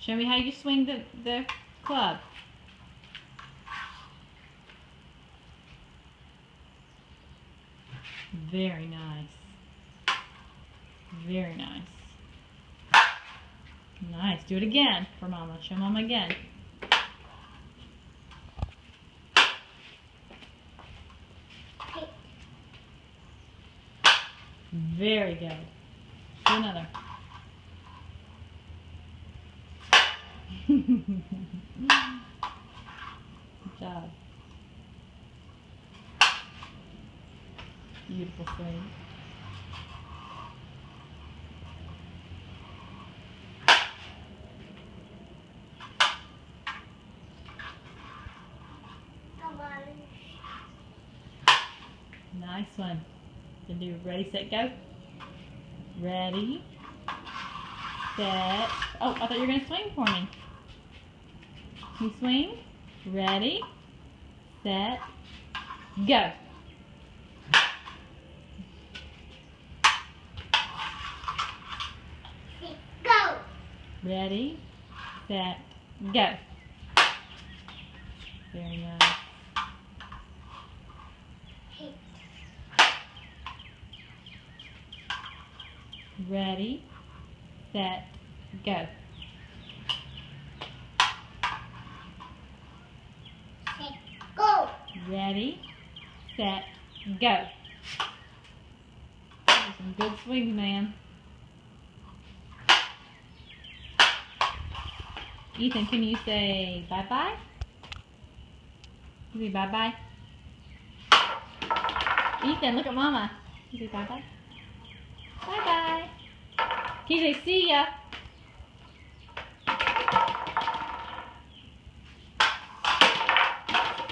Show me how you swing the club. Very nice. Very nice. Nice. Do it again for Mama. Show Mama again. Very good. Do another. Good job. Beautiful swing. Nice one. Then do ready, set, go. Ready, set. Oh, I thought you were going to swing for me. You swing. Ready, set, go. Go. Ready, set, go. Very nice. Ready, set, go. Go. Ready, set, go. Those are some good swings, man. Ethan, can you say bye-bye? You say bye-bye? Ethan, look at Mama. You say bye-bye? Bye-bye. Can you say see ya?